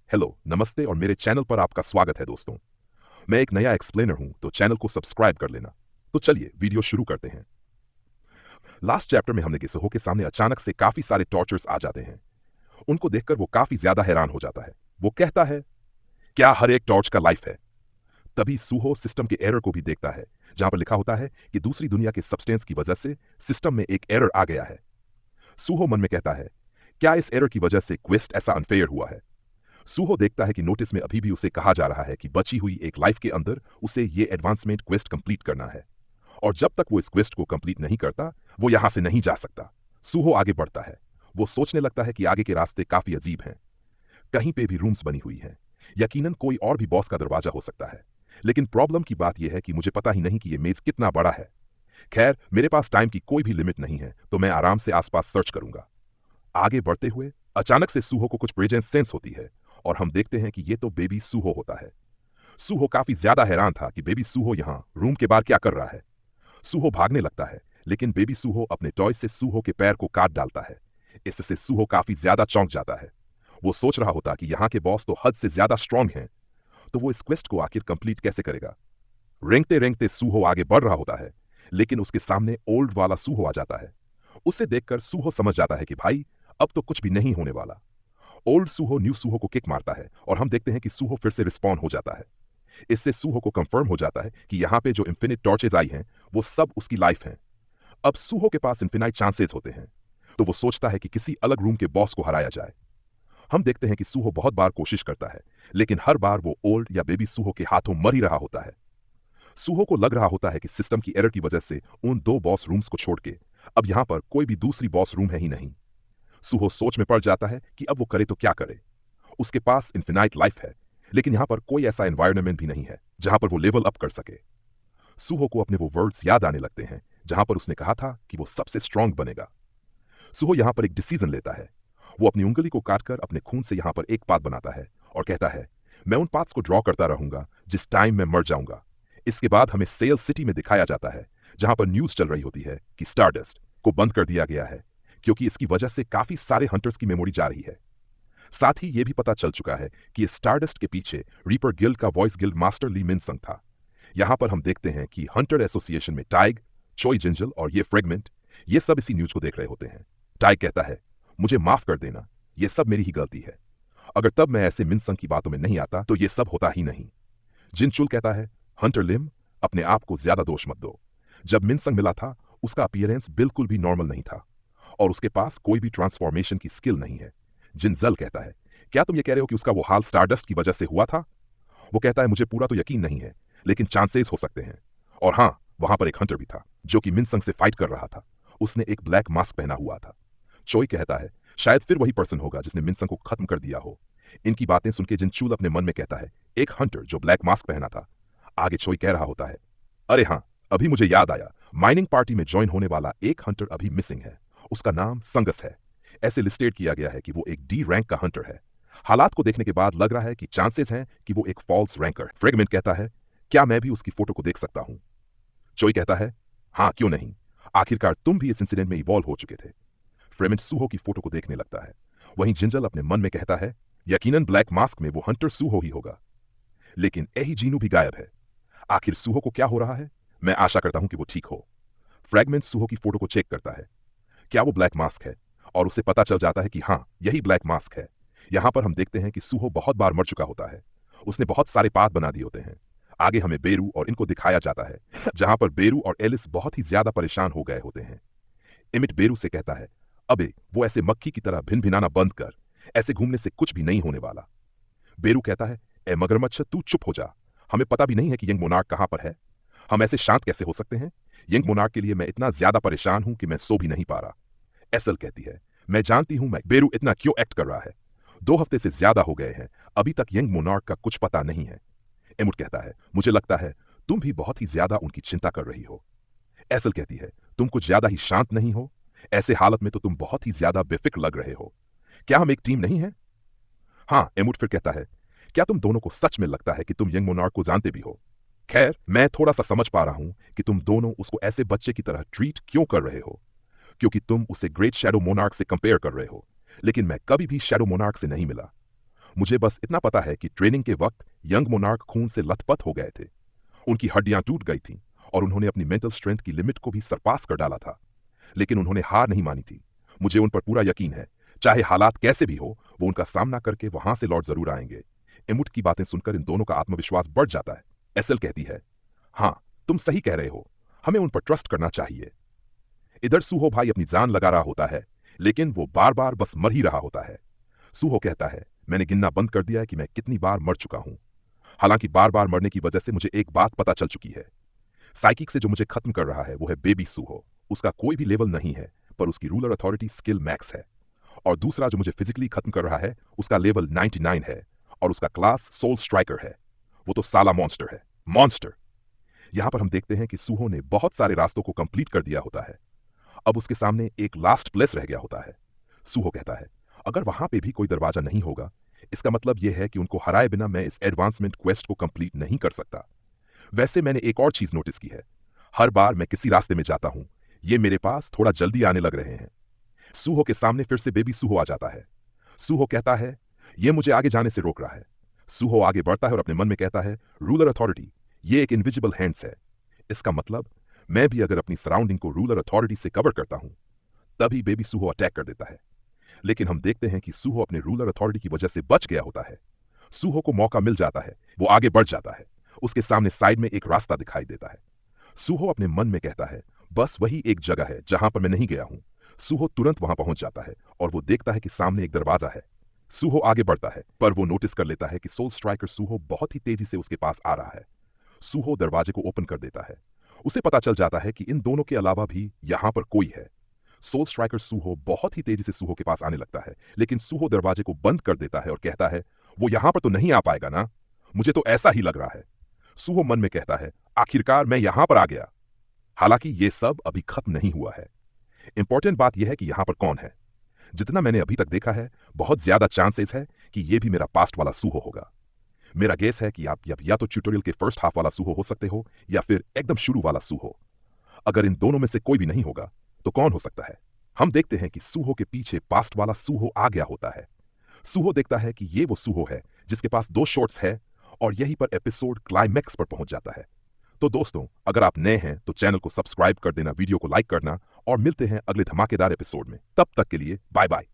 Hello, नमस्ते और मेरे चैनल पर आपका स्वागत है दोस्तों। मैं एक नया एक्सप्लेनर हूं, तो चैनल को सब्सक्राइब कर लेना। तो चलिए वीडियो शुरू करते हैं। लास्ट चैप्टर में हमने किसहो के सामने अचानक से काफी सारे टॉर्चर्स आ जाते हैं। उनको देखकर वो काफी ज्यादा हैरान हो जाता है। वो कहता है, क्या हर एक टॉर्च का लाइफ है? तभी सूहो सिस्टम के एरर को भी देखता है, जहां पर लिखा होता है कि दूसरी दुनिया के सब्सटेंस की वजह से सिस्टम में एक एरर आ गया है। सूहो मन में कहता है, क्या इस एरर की वजह से क्वेस्ट ऐसा अनफेयर हुआ है? सूहो देखता है कि नोटिस में अभी भी उसे कहा जा रहा है कि बची हुई एक लाइफ के अंदर उसे ये एडवांसमेंट क्वेस्ट कंप्लीट करना है, और जब तक वो इस क्वेस्ट को कंप्लीट नहीं करता वो यहां से नहीं जा सकता। सूहो आगे बढ़ता है। वो सोचने लगता है कि आगे के रास्ते काफी अजीब हैं। कहीं पे भी रूम्स बनी हुई हैं। यकीनन कोई और भी बॉस का दरवाजा हो सकता है। लेकिन प्रॉब्लम की बात यह है कि मुझे पता ही नहीं कि यह मेज कितना बड़ा है। खैर, मेरे पास टाइम की कोई भी लिमिट नहीं है, तो मैं आराम से आसपास सर्च करूंगा। आगे बढ़ते हुए अचानक से सूहो को कुछ प्रेजेंस सेंस होती है, और हम देखते हैं कि ये तो बेबी सूहो होता है। सूहो काफी ज्यादा हैरान था कि बेबी सूहो यहाँ रूम के बाहर क्या कर रहा है। सूहो भागने लगता है, लेकिन बेबी सूहो अपने टॉय से सूहो के पैर को काट डालता है। इससे सूहो काफी ज्यादा चौंक जाता है। वो सोच रहा होता कि यहाँ के बॉस तो हद से ज्यादा स्ट्रांग हैं, तो वो इस क्वेस्ट को आखिर कंप्लीट कैसे करेगा। रेंगते रेंगते सूहो आगे बढ़ रहा होता है, लेकिन उसके सामने ओल्ड वाला सूहो आ जाता है। उसे देखकर सूहो समझ जाता है कि भाई, अब तो कुछ भी नहीं होने वाला। ओल्ड सूहो न्यू सूहो को किक मारता है, और हम देखते हैं कि सूहो फिर से रिस्पॉन्ड हो जाता है। इससे सूहो को कंफर्म हो जाता है कि यहाँ पे जो इंफिनिट टॉर्चेज आई हैं वो सब उसकी लाइफ हैं। अब सूहो के पास इन्फिनाइट चांसेस होते हैं, तो वो सोचता है कि किसी अलग रूम के बॉस को हराया जाए। हम देखते हैं कि सूहो बहुत बार कोशिश करता है, लेकिन हर बार वो ओल्ड या बेबी सूहो के हाथों मर ही रहा होता है। सूहो को लग रहा होता है कि सिस्टम की एरर की वजह से उन दो बॉस रूम्स को छोड़ के अब यहाँ पर कोई भी दूसरी बॉस रूम है ही नहीं। सूहो सोच में पड़ जाता है कि अब वो करे तो क्या करे। उसके पास इन्फिनाइट लाइफ है, लेकिन यहां पर कोई ऐसा एनवायरनमेंट भी नहीं है जहां पर वो लेवल अप कर सके। सूहो को अपने वो वर्ड्स याद आने लगते हैं जहां पर उसने कहा था कि वो सबसे स्ट्रांग बनेगा। सूहो यहां पर एक डिसीजन लेता है। वो अपनी उंगली को काटकर अपने खून से यहां पर एक पाथ बनाता है और कहता है, मैं उन पाथ्स को ड्रॉ करता रहूंगा जिस टाइम मैं मर जाऊंगा। इसके बाद हमें सेल सिटी में दिखाया जाता है, जहां पर न्यूज चल रही होती है कि स्टारडस्ट को बंद कर दिया गया है, क्योंकि इसकी वजह से काफी सारे हंटर्स की मेमोरी जा रही है। साथ ही यह भी पता चल चुका है कि स्टारडस्ट के पीछे रीपर गिल्ड का वॉइस गिल्ड मास्टर ली मिनसंग था। यहां पर हम देखते हैं कि हंटर एसोसिएशन में टाइग, चोई जिंजल और ये फ्रेगमेंट, ये सब इसी न्यूज को देख रहे होते हैं। टाइग कहता है, मुझे माफ कर देना, ये सब मेरी ही गलती है। अगर तब मैं ऐसे मिनसंग की बातों में नहीं आता तो ये सब होता ही नहीं। जिनचुल कहता है, हंटर लिम, अपने आप को ज्यादा दोष मत दो। जब मिनसंग मिला था उसका अपीयरेंस बिल्कुल भी नॉर्मल नहीं था, और उसके पास कोई भी ट्रांसफॉर्मेशन की स्किल नहीं है। जिनजल कहता है, क्या तुम ये कह रहे हो कि उसका वो हाल स्टारडस्ट की वजह से हुआ था? वो कहता है, मुझे पूरा तो यकीन नहीं है, लेकिन चांसेस हो सकते हैं। और हाँ, वहां पर एक हंटर भी था जो कि मिनसंग से फाइट कर रहा था। उसने एक ब्लैक मास्क पहना हुआ था। चोई कहता है, शायद फिर वही पर्सन होगा जिसने मिनसंग को खत्म कर दिया हो। इनकी बातें सुनकर जिनचूल अपने मन में कहता है, एक हंटर जो ब्लैक मास्क पहना था। आगे चोई कह रहा होता है, अरे हाँ, अभी मुझे याद आया, माइनिंग पार्टी में ज्वाइन होने वाला एक हंटर अभी मिसिंग है। उसका नाम संगस है। ऐसे लिस्टेड किया गया है कि वो एक डी रैंक का हंटर है। हालात को देखने के बाद लग रहा है कि चांसेस हैं कि वो एक फॉल्स रैंकर। फ्रेगमेंट कहता है, क्या मैं भी उसकी फोटो को देख सकता हूं? चोई कहता है, हाँ क्यों नहीं, आखिरकार तुम भी इस इंसिडेंट में इवॉल्व हो चुके थे। फ्रेगमेंट सूहो की फोटो को देखने लगता है। वहीं जिंजल अपने मन में कहता है, यकीनन ब्लैक मास्क में वो हंटर सूहो ही होगा। लेकिन एही जीनू भी गायब है। आखिर सूहो को क्या हो रहा है? मैं आशा करता हूं कि वो ठीक हो। फ्रैगमेंट सूहो की फोटो को चेक करता है। क्या वो ब्लैक मास्क है? और उसे पता चल जाता है कि हाँ, यही ब्लैक मास्क है। यहां पर हम देखते हैं कि सूहो बहुत बार मर चुका होता है। उसने बहुत सारे पाथ बना दिए होते हैं। आगे हमें बेरू और इनको दिखाया जाता है, जहां पर बेरू और एलिस बहुत ही ज्यादा परेशान हो गए होते हैं। इमिट बेरू से कहता है, अबे वो ऐसे मक्खी की तरह भिन भिनाना बंद कर, ऐसे घूमने से कुछ भी नहीं होने वाला। बेरू कहता है, ए मगरमच्छ तू चुप हो जा, हमें पता भी नहीं है कि यंग मोनार्क कहां पर है। हम ऐसे शांत कैसे हो सकते हैं? यंग मोनार्क के लिए मैं इतना ज्यादा परेशान हूं कि मैं सो भी नहीं पा रहा। एसल कहती है, मैं जानती हूं मैं बेरू इतना क्यों एक्ट कर रहा है। 2 हफ्ते से ज्यादा हो गए हैं, अभी तक यंग मोनार्क का कुछ पता नहीं है। एमुट कहता है, मुझे लगता है तुम भी बहुत ही ज्यादा उनकी चिंता कर रही हो। एसल कहती है, तुम कुछ ज्यादा ही शांत नहीं हो? ऐसे हालत में तो तुम बहुत ही ज्यादा बेफिक्र लग रहे हो। क्या हम एक टीम नहीं है? हाँ, एमुट फिर कहता है, क्या तुम दोनों को सच में लगता है कि तुम यंग मोनार्क को जानते भी हो? खैर, मैं थोड़ा सा समझ पा रहा हूं कि तुम दोनों उसको ऐसे बच्चे की तरह ट्रीट क्यों कर रहे हो, क्योंकि तुम उसे ग्रेट शैडो मोनार्क से कंपेयर कर रहे हो। लेकिन मैं कभी भी शैडो मोनार्क से नहीं मिला। मुझे बस इतना पता है कि ट्रेनिंग के वक्त यंग मोनार्क खून से लथपथ हो गए थे। उनकी हड्डियां टूट गई थीं और उन्होंने अपनी मेंटल स्ट्रेंथ की लिमिट को भी सरपास कर डाला था। लेकिन उन्होंने हार नहीं मानी थी। मुझे उन पर पूरा यकीन है, चाहे हालात कैसे भी हो, वो उनका सामना करके वहां से लौट जरूर आएंगे। एमुट की बातें सुनकर इन दोनों का आत्मविश्वास बढ़ जाता है। एसल कहती है, हाँ, तुम सही कह रहे हो, हमें उन पर ट्रस्ट करना चाहिए। इधर सूहो भाई अपनी जान लगा रहा होता है, लेकिन वो बार बार बस मर ही रहा होता है। सूहो कहता है, मैंने गिनना बंद कर दिया है कि मैं कितनी बार मर चुका हूं। हालांकि बार बार मरने की वजह से मुझे एक बात पता चल चुकी है। साइकिक से जो मुझे खत्म कर रहा है वो है बेबी सूहो। उसका कोई भी लेवल नहीं है, पर उसकी रूलर अथॉरिटी स्किल मैक्स है। और दूसरा जो मुझे फिजिकली खत्म कर रहा है, उसका लेवल 99 है और उसका क्लास सोल स्ट्राइकर है। वो तो साला मॉन्स्टर है, मॉन्स्टर। यहां पर हम देखते हैं कि सूहो ने बहुत सारे रास्तों को कंप्लीट कर दिया होता है। अब उसके सामने एक लास्ट प्लेस रह गया होता है। सूहो कहता है, अगर वहां पे भी कोई दरवाजा नहीं होगा, इसका मतलब यह है कि उनको हराए बिना मैं इस एडवांसमेंट क्वेस्ट को कंप्लीट नहीं कर सकता। वैसे मैंने एक और चीज नोटिस की है, हर बार मैं किसी रास्ते में जाता हूं, ये मेरे पास थोड़ा जल्दी आने लग रहे हैं। सूहो के सामने फिर से बेबी सूहो आ जाता है। सूहो कहता है, यह मुझे आगे जाने से रोक रहा है। सूहो आगे बढ़ता है और अपने मन में कहता है, रूलर अथॉरिटी, ये एक इनविजिबल हैंड्स है। इसका मतलब मैं भी अगर अपनी सराउंडिंग को रूलर अथॉरिटी से कवर करता हूं, तभी बेबी सूहो अटैक कर देता है। लेकिन हम देखते हैं कि सूहो अपने रूलर अथॉरिटी की वजह से बच गया होता है। सूहो को मौका मिल जाता है, वो आगे बढ़ जाता है। उसके सामने साइड में एक रास्ता दिखाई देता है। सूहो अपने मन में कहता है, बस वही एक जगह है जहां पर मैं नहीं गया हूं। सूहो तुरंत वहां पहुंच जाता है और वो देखता है कि सामने एक दरवाजा है। सूहो आगे बढ़ता है, पर वो नोटिस कर लेता है कि सोल स्ट्राइकर सूहो बहुत ही तेजी से उसके पास आ रहा है। सूहो दरवाजे को ओपन कर देता है। उसे पता चल जाता है कि इन दोनों के अलावा भी यहां पर कोई है। सोल स्ट्राइकर सूहो बहुत ही तेजी से सूहो के पास आने लगता है, लेकिन सूहो दरवाजे को बंद कर देता है और कहता है, वो यहां पर तो नहीं आ पाएगा ना, मुझे तो ऐसा ही लग रहा है। सूहो मन में कहता है, आखिरकार मैं यहां पर आ गया। हालांकि यह सब अभी खत्म नहीं हुआ है। इंपॉर्टेंट बात यह है कि यहां पर कौन है। जितना मैंने अभी तक देखा है, बहुत ज्यादा चांसेस है कि यह भी मेरा पास्ट वाला सूहो होगा। मेरा गेस है कि आप या तो ट्यूटोरियल के फर्स्ट हाफ वाला सूहो हो सकते हो या फिर एकदम शुरू वाला सूहो। अगर इन दोनों में से कोई भी नहीं होगा तो कौन हो सकता है। हम देखते हैं कि सूहो के पीछे पास्ट वाला सूहो आ गया होता है। सूहो देखता है कि ये वो सूहो है जिसके पास 2 शॉट्स है और यहीं पर एपिसोड क्लाइमैक्स पर पहुंच जाता है। तो दोस्तों, अगर आप नए हैं तो चैनल को सब्सक्राइब कर देना, वीडियो को लाइक करना और मिलते हैं अगले धमाकेदार एपिसोड में। तब तक के लिए बाय बाय।